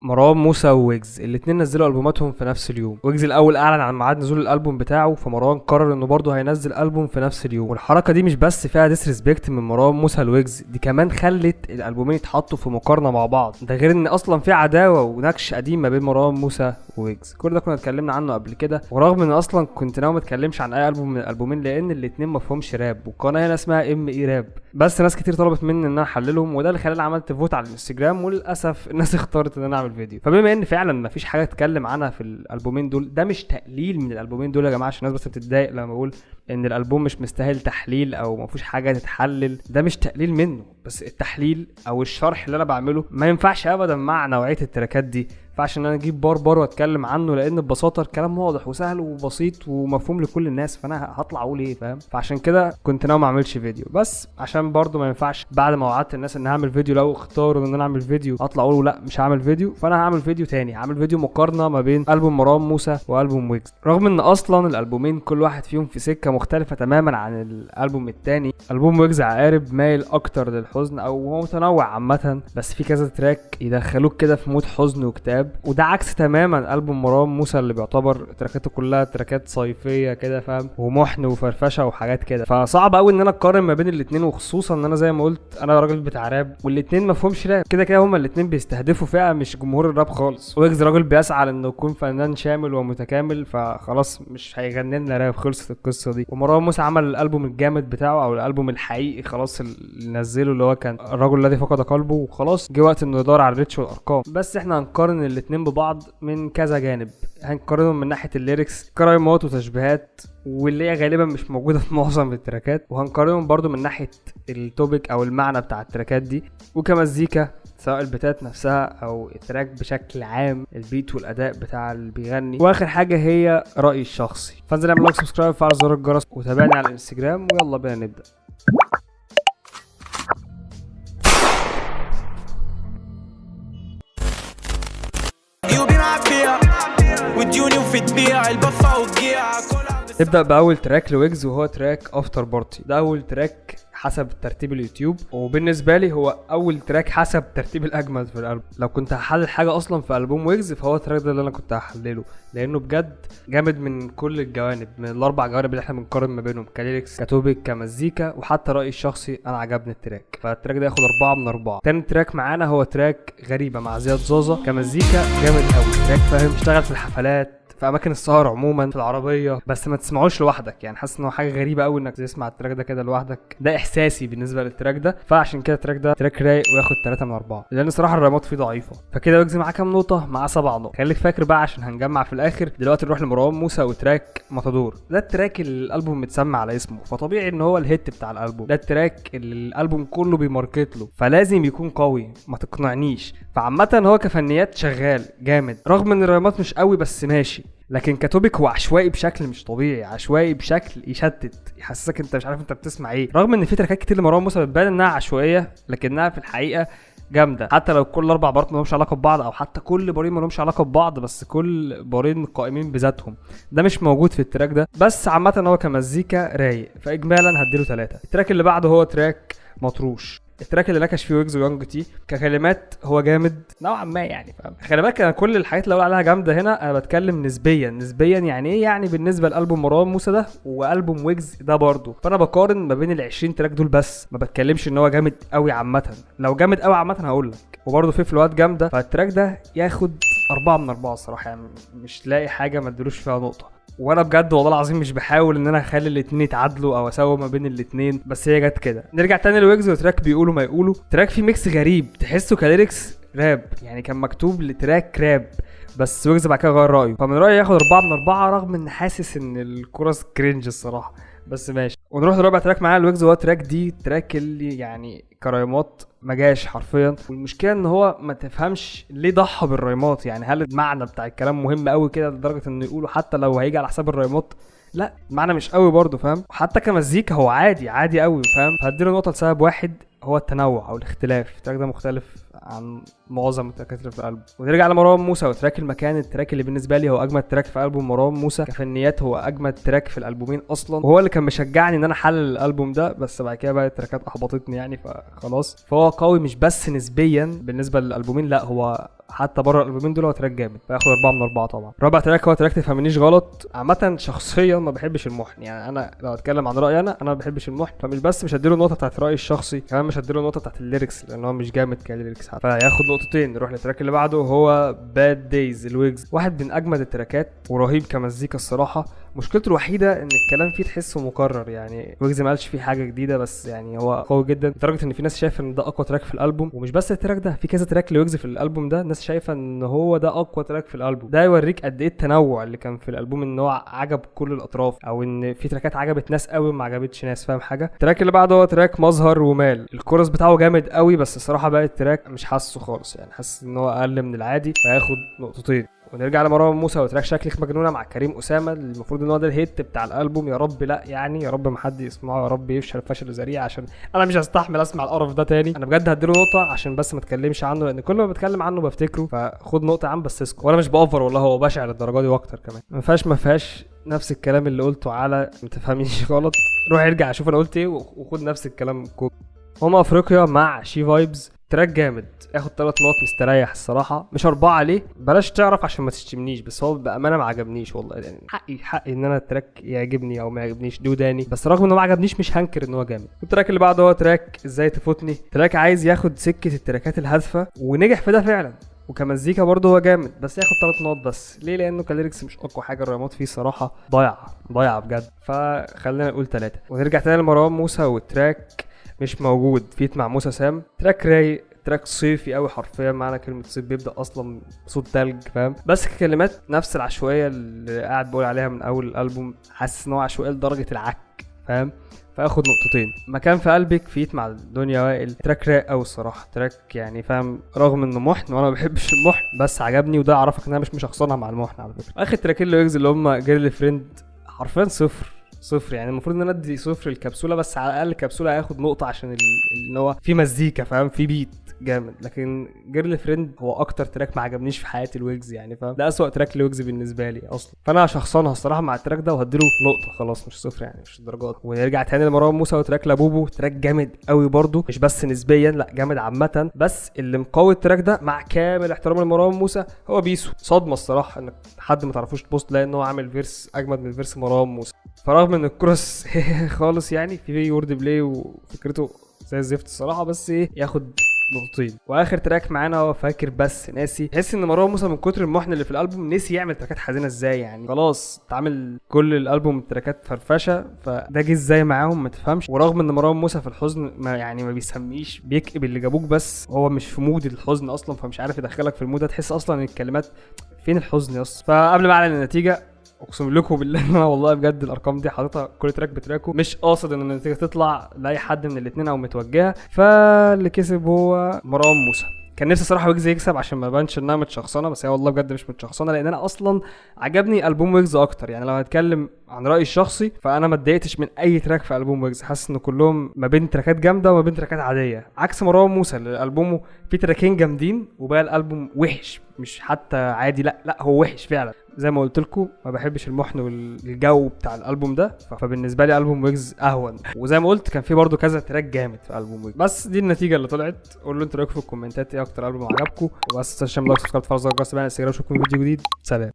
مروان موسى وويجز الاتنين نزلوا البوماتهم في نفس اليوم. ويجز الاول اعلن عن ميعاد نزول الالبوم بتاعه، فمروان قرر انه برضه هينزل البوم في نفس اليوم. والحركه دي مش بس فيها ديسريسبكت من مروان موسى لويجز، دي كمان خلت الالبومين يتحطوا في مقارنه مع بعض. ده غير ان اصلا في عداوه ونكش قديم ما بين مروان موسى وويجز. كل ده كنا اتكلمنا عنه قبل كده، ورغم ان اصلا كنت ناوي ما اتكلمش عن اي البوم من الالبومين لان الاتنين ما فيهمش راب، والقناه هنا اسمها ام اي راب، بس ناس كتير طلبت مني ان انا احللهم، وده اللي خلاني عملت فوت على الانستجرام، وللاسف الناس اختارت ان انا اعمل فيديو. فبما ان فعلا مفيش حاجه اتكلم عنها في الالبومين دول، ده مش تقليل من الالبومين دول يا جماعه، عشان الناس بس بتتضايق لما بقول ان الالبوم مش مستاهل تحليل او مفيش حاجه تتحلل. ده مش تقليل منه، بس التحليل او الشرح اللي انا بعمله ما ينفعش ابدا مع نوعيه التراكات دي. فعشان انا اجيب بار واتكلم عنه، لان ببساطه الكلام واضح وسهل وبسيط ومفهوم لكل الناس، فانا هطلع اقول ايه، فاهم؟ فعشان كده كنت ناوي ما اعملش فيديو، بس عشان برضو ما ينفعش بعد ما وعدت الناس ان هعمل فيديو لو اختاروا ان انا اعمل فيديو اطلع اقول لا مش هعمل فيديو. فانا هعمل فيديو تاني، هعمل فيديو مقارنه ما بين البوم مروان موسى والبوم ويجز، رغم ان اصلا الالبومين كل واحد فيهم في سكه مختلفه تماما عن الالبوم التاني. البوم ويجز عقارب مايل اكتر للحزن، او هو متنوع عامه، بس في كذا تراك يدخلوك كده في مود حزن وكتاب، وده عكس تماما البوم مروان موسى اللي بيعتبر تراكاته كلها تراكات صيفيه كده، فاهم؟ ومحن وفرفشه وحاجات كده. فصعب قوي ان انا اقارن ما بين الاثنين، وخصوصا ان انا زي ما قلت انا راجل بتاع راب، والاثنين ما فيهمش راب. كده كده هما الاثنين بيستهدفوا فئه مش جمهور الراب خالص. ويجز راجل بيسعى انه يكون فنان شامل ومتكامل، فخلاص مش هيغني لنا راب، خلصت القصه دي. ومروان موسى عمل الالبوم الجامد بتاعه او الالبوم الحقيقي خلاص اللي نزله، اللي هو كان الرجل الذي فقد قلبه، وخلاص جه وقت انه يدور على الريتش والارقام. بس احنا هنقارن الاثنين ببعض من كذا جانب. هنقارنهم من ناحيه الليركس، كرايمات وتشبيهات، واللي هي غالبا مش موجوده في معظم التراكات. وهنقارنهم برضو من ناحيه التوبيك او المعنى بتاع التراكات دي، وكمزيكا سواء البيتات نفسها او التراك بشكل عام، البيت والاداء بتاع اللي بيغني. واخر حاجه هي رايي الشخصي. فانزل اعمل لايك، سبسكرايب، وفعل زر الجرس، وتابعني على الانستجرام، ويلا بينا نبدا. نبدأ بأول تراك لويجز، وهو تراك افتر بارتي. ده أول تراك حسب ترتيب اليوتيوب، وبالنسبة لي هو أول تراك حسب ترتيب الأجمد في الألبوم. لو كنت هحلل حاجة أصلا في ألبوم ويجز فهو التراك ده اللي أنا كنت هحلله، لأنه بجد جامد من كل الجوانب، من الأربع جوانب اللي احنا بنقارن ما بينهم، كليركس كتوبيك كمزيكا، وحتى رأيي الشخصي أنا عجبني التراك، فالتراك ده ياخد 4 من 4. تاني تراك معانا هو تراك غريبة مع زياد زازا. كمزيكا جامد أوي، تراك فاهم اشتغل في الحفلات، في اماكن السهر عموما، في العربيه، بس ما تسمعوش لوحدك. يعني حاسس ان هو حاجه غريبه قوي انك تسمع التراك ده كده لوحدك، ده احساسي بالنسبه للتراك ده. فعشان كده التراك ده تراك رايق وياخد 3 من 4، لان صراحه الرمات فيه ضعيفه. فكده ويجز معاه كام نقطه؟ معاه 7 نقط. خليك فاكر بقى عشان هنجمع في الاخر. دلوقتي نروح لمروان موسى وتراك ماتادور. ده التراك اللي الالبوم متسمى على اسمه، فطبيعي ان هو الهيت بتاع الالبوم. ده التراك اللي الالبوم كله بيماركت له، فلازم يكون قوي، ما تقنعنيش. فعامه هو كفنيات شغال جامد، رغم ان الرمات مش قوي بس ماشي. لكن كتوبيك هو عشوائي بشكل مش طبيعي، عشوائي بشكل يشتت، يحسسك انت مش عارف انت بتسمع ايه. رغم ان في تراكات كتير لمروان موسى بتبان انها عشوائيه، لكنها في الحقيقه جامده. حتى لو كل 4 بارات ما لهمش علاقه ببعض، او حتى كل بارين ما لهمش علاقه ببعض، بس كل بارين قائمين بذاتهم، ده مش موجود في التراك ده. بس عامه هو كمزيكا رايق، فاجمالا هديله 3. التراك اللي بعده هو تراك مطروش. التراك اللي نكش فيه ويجز ويانج تي. ككلمات هو جامد نوعا ما، يعني فاهم. خلي بالك انا كل الحاجات اللي اقول عليها جامده هنا انا بتكلم نسبيا. يعني ايه؟ يعني بالنسبه لالبوم مروان موسى ده والبوم ويجز ده برضه، فانا بقارن ما بين ال20 تراك دول بس، ما بتكلمش ان هو جامد قوي عامه. لو جامد قوي عامه هقول لك، وبرضه في فلوات جامده. فالتراك ده ياخد 4 من 4 الصراحه، يعني مش لاقي حاجه ما ادلوش فيها نقطه. وانا بجد والله العظيم مش بحاول ان انا اخلي الاثنين يتعادلوا او اسوي ما بين الاثنين، بس هي جت كده. نرجع تاني لويجز وتراك بيقولوا ما يقولوا. تراك فيه ميكس غريب، تحسه كليركس راب، يعني كان مكتوب لتراك راب، بس ويجز بعد كده غير رايه. فمن رايي ياخد 4 من 4، رغم ان حاسس ان الكورس كرينج الصراحه، بس ماشي. ونروح لرابع تراك معانا الويجز، وهو تراك دي تراك اللي يعني كرايمات مجاش حرفيا. والمشكله ان هو ما تفهمش ليه ضحى بالرايمات، يعني هل المعنى بتاع الكلام مهم قوي كده لدرجه انه يقوله حتى لو هيجي على حساب الرايمات؟ لا، المعنى مش قوي برضه، فاهم. وحتى كمزيكا هو عادي قوي، فاهم. فهديله نقطه لسبب واحد، هو التنوع او الاختلاف. التراك ده مختلف عن معظم التراكات اللي في الالبوم. ونرجع لمروان موسى وتراك المكان، التراك اللي بالنسبه لي هو اجمد تراك في البوم مروان موسى كفنيات، هو اجمد تراك في الالبومين اصلا، وهو اللي كان مشجعني ان انا احلل الالبوم ده. بس بعد كده بقى التراكات احبطتني يعني فخلاص. فهو قوي مش بس نسبيا بالنسبه للالبومين، لا هو حتى بره الالبومين دول هو تراك جامد، فياخد 4 من 4 طبعا. رابع تراك هو تراك تفهمنيش غلط. عامه شخصيا ما بحبش المحن، يعني انا لو اتكلم عن رايي انا ما بحبش المحن، فمش بس مش هديله النقطه بتاعت رايي الشخصي، كمان مش هديله النقطه بتاعت الليركس لان هو مش جامد كليركس، فياخد نقطتين. نروح للتراك اللي بعده هو باد دايز الويجز، واحد من اجمد التراكات ورهيب كمزيكا الصراحه. مشكلته الوحيده ان الكلام فيه تحسه مكرر، يعني ويجز ما قالش فيه حاجه جديده، بس يعني هو قوي جدا لدرجه ان في ناس شايفه ان ده اقوى تراك في الالبوم. ومش بس التراك ده، في كذا تراك لويجز في الالبوم ده ناس شايفه ان هو ده اقوى تراك في الالبوم. ده يوريك قد ايه التنوع اللي كان في الالبوم، ان هو عجب كل الاطراف، او ان في تراكات عجبت ناس قوي وما عجبتش ناس، فاهم حاجه. التراك اللي بعده هو تراك مظهر ومال. الكورس بتاعه جامد قوي، بس الصراحه بقى التراك مش حاسه خالص، يعني حاسس ان هو اقل من العادي، فياخد نقطتين. ونرجع لمروان موسى وتراك شكلك مجنونه مع كريم اسامه، المفروض ان هو ده الهيت بتاع الالبوم. يا رب لا، يعني يا رب ما حد يسمعه، يا رب يفشل فشل ذريع، عشان انا مش هستحمل اسمع القرف ده تاني. انا بجد هديله نقطه عشان بس ما اتكلمش عنه، لان كل ما بتكلم عنه بفتكره، فخد نقطه يا عم بس اسكت. وانا مش باوفر والله، هو بشع للدرجه دي واكتر كمان. ما فيهاش نفس الكلام اللي قلته على ما تفهمنيش غلط. روح ارجع شوف انا قلت ايه وخد نفس الكلام. افريقيا مع شي فايبز، تراك جامد، ياخد 3 نقط مستريح الصراحه، مش 4 ليه، بلاش تعرف عشان ما تشتمنيش، بس هو بامانه ما عجبنيش والله، يعني حقي ان انا التراك يعجبني او ما يعجبنيش دي وداني، بس رغم انه ما عجبنيش مش هنكر ان هو جامد. التراك اللي بعده هو تراك ازاي تفوتني، تراك عايز ياخد سكه التراكات الهادفه ونجح في ده فعلا، وكمزيكا برضه هو جامد، بس ياخد 3 نقط بس. ليه؟ لانه كليركس مش اقوى حاجه، الريمات فيه صراحه ضايعه بجد، فخلينا نقول 3. ونرجع تاني لمروان موسى والتراك مش موجود فيت مع موسى سام. تراك رايق، تراك صيفي قوي حرفيا، معنى كلمه صيف بيبدا اصلا صوت تلج، فاهم، بس كلمات نفس العشوائيه اللي قاعد بقول عليها من اول الالبوم، حاسس ان هو عشوائي لدرجه العك، فاهم، فاخد نقطتين. مكان في قلبك فيت مع دنيا وائل، تراك رايق قوي الصراحه، تراك يعني فاهم، رغم انه محن وانا ما بحبش المحن بس عجبني، وده اعرفك ان انا مش مشخصنها مع المحن على فكره. اخر تراكين اللي اللي هم جيرل فريند حرفيا صفر، يعني المفروض ان انا ادي صفر الكبسوله، بس على الاقل الكبسوله هياخد نقطه عشان ان هو في مزيكا، فاهم، في بيت جامد. لكن جيرل فريند هو اكتر تراك ما عجبنيش في حياتي الويجز، يعني فاهم، ده اسوأ تراك لويجز بالنسبه لي اصلا، فانا هشخصنها الصراحه مع التراك ده وهديله نقطه خلاص، مش صفر يعني، مش الدرجات. ونرجع تاني لمروان موسى وتراك لابوبو، تراك جامد قوي برده، مش بس نسبيا، لا جامد عامه، بس اللي مقوي التراك ده مع كامل احترام لمروان موسى هو بيسو. صدمه الصراحه انك حد ما تعرفوش تبص تلاقي ان هو عامل فيرس اجمد من فيرس مروان موسى، فرغم ان الكروس خالص يعني في وورد بلاي وفكرته زي الزفت الصراحه، بس ياخد نقطتين. واخر تراك معانا هو فاكر بس ناسي. تحس ان مروان موسى من كتر المحن اللي في الالبوم نسي يعمل تراكات حزينه ازاي، يعني خلاص اتعمل كل الالبوم تراكات فرفشه، فده جه ازاي معاهم ما تفهمش. ورغم ان مروان موسى في الحزن ما بيسميش، بيكئب اللي جابوك، بس هو مش في مود الحزن اصلا، فمش عارف يدخلك في المود ده، تحس اصلا ان الكلمات فين الحزن يا اسطى. فقبل ما اعلن النتيجه اقسم لكم بالله ان انا والله بجد الارقام دي حاططها كل تراك بتراكه، مش قاصد ان النتيجه تطلع لاي حد من الاثنين او متوجهه، فاللي كسب هو مروان موسى. كان نفسي صراحه ويجز يكسب عشان ما بانش انها متشخصنه، بس هي والله بجد مش متشخصنه، لان انا اصلا عجبني البوم ويجز اكتر. يعني لو هتكلم عن رايي الشخصي فانا ما اتضايقتش من اي تراك في البوم ويجز، حاسس ان كلهم ما بين تراكات جامده وما بين تراكات عاديه، عكس مروان موسى اللي البومه فيه تراكين جامدين وباقي الالبوم وحش، مش حتى عادي، لا هو وحش فعلا. زي ما قلت لكم ما بحبش المحن والجو بتاع الالبوم ده، فبالنسبه لي البوم ويجز اهون. وزي ما قلت كان في برضو كذا تراك جامد في البوم ويجز. بس دي النتيجه اللي طلعت. قولوا انتوا رايكم في الكومنتات ايه اكتر البوم عجبكم، وبس عشان لايك سبسكرايب تفعلوا زر الجرس بقى، انستجرام. اشوفكم في فيديو جديد، سلام.